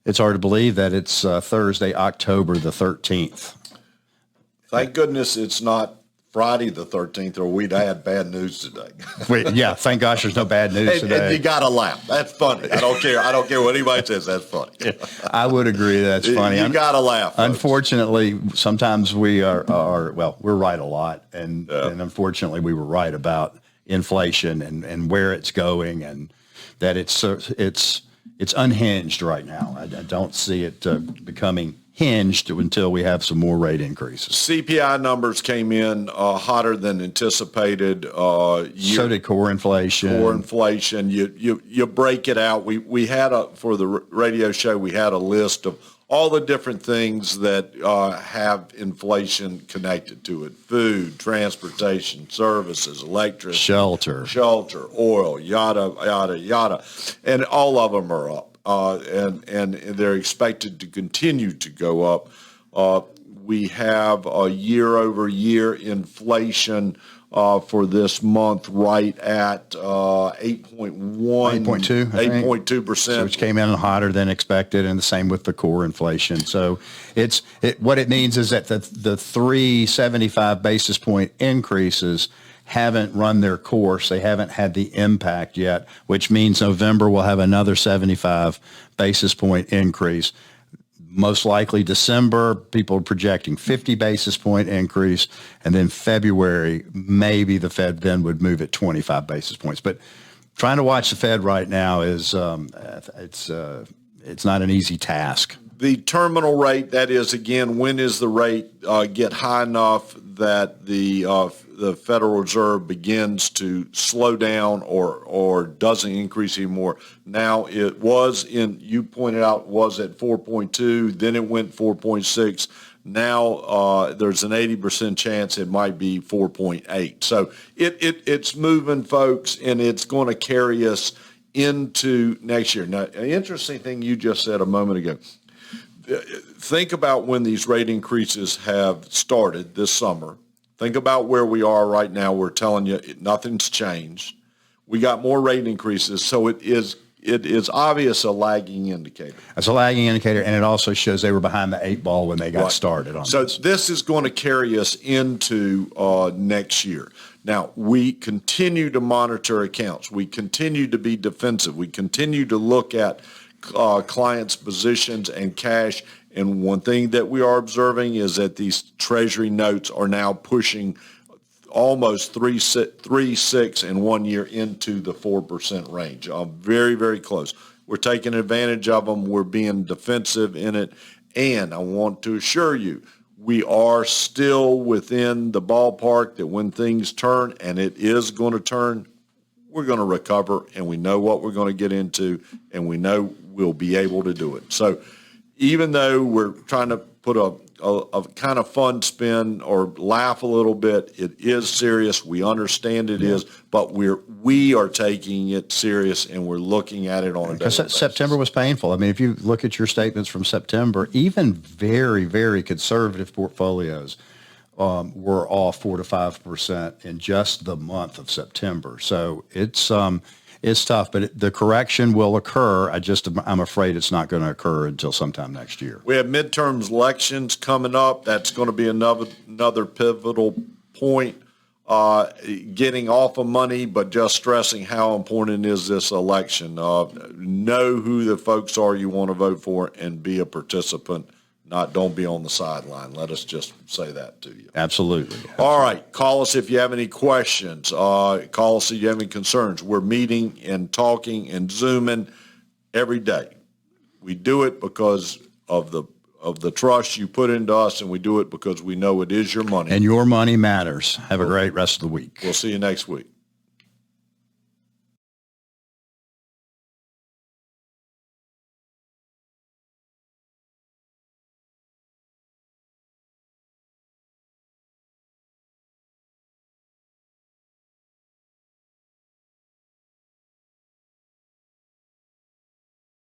It's hard to believe that it's Thursday, October the 13th. Thank goodness it's not Friday the 13th, or we'd had bad news today. Yeah, thank gosh there's no bad news today. And you got to laugh. That's funny. I don't care. I don't care what anybody says. That's funny. I would agree that's funny. You got to laugh. Folks. Unfortunately, sometimes we are we're right a lot. And unfortunately, we were right about inflation and where it's going, and that it's unhinged right now. I don't see it becoming hinged until we have some more rate increases. CPI numbers came in hotter than anticipated. So did core inflation. Core inflation. You break it out. We had for the radio show, we had a list of all the different things that have inflation connected to it: food, transportation, services, electricity, shelter, oil, yada yada yada, and all of them are up. And they're expected to continue to go up. We have a year-over-year inflation for this month right at 8.2%, which came in hotter than expected, and the same with the core inflation. So what it means is that the 375 basis point increases haven't run their course. They haven't had the impact yet, which means November will have another 75 basis point increase. Most likely December, people are projecting 50 basis point increase, and then February, maybe the Fed then would move at 25 basis points. But trying to watch the Fed right now is it's not an easy task. The terminal rate, that is, again, when is the rate get high enough that the Federal Reserve begins to slow down or doesn't increase anymore? Now, it was you pointed out, was at 4.2, then it went 4.6. Now there's an 80% chance it might be 4.8. So it's moving, folks, and it's going to carry us into next year. Now, an interesting thing you just said a moment ago. Think about when these rate increases have started this summer. Think about where we are right now. We're telling you nothing's changed. We got more rate increases, so it is obvious a lagging indicator. It's a lagging indicator, and it also shows they were behind the 8 ball when they got started on this. So this is going to carry us into next year. Now, we continue to monitor accounts. We continue to be defensive. We continue to look at clients' positions and cash. And one thing that we are observing is that these Treasury notes are now pushing almost 3.6 in 1 year into the 4% range. Very, very close. We're taking advantage of them. We're being defensive in it. And I want to assure you, we are still within the ballpark that when things turn, and it is going to turn, we're going to recover, and we know what we're going to get into, and we know we'll be able to do it. So even though we're trying to put a kind of fun spin or laugh a little bit, it is serious. We understand it is, but we are taking it serious, and we're looking at it on a daily basis. September was painful. I mean, if you look at your statements from September, even very, very conservative portfolios were off 4 to 5% in just the month of September. So it's tough, but the correction will occur. I'm afraid it's not going to occur until sometime next year. We have midterms elections coming up. That's going to be another pivotal point. Getting off of money, but just stressing how important is this election. Know who the folks are you want to vote for and be a participant. Don't be on the sideline. Let us just say that to you. Absolutely. All right. Call us if you have any questions. Call us if you have any concerns. We're meeting and talking and Zooming every day. We do it because of the trust you put into us, and we do it because we know it is your money. And your money matters. Have a great rest of the week. We'll see you next week.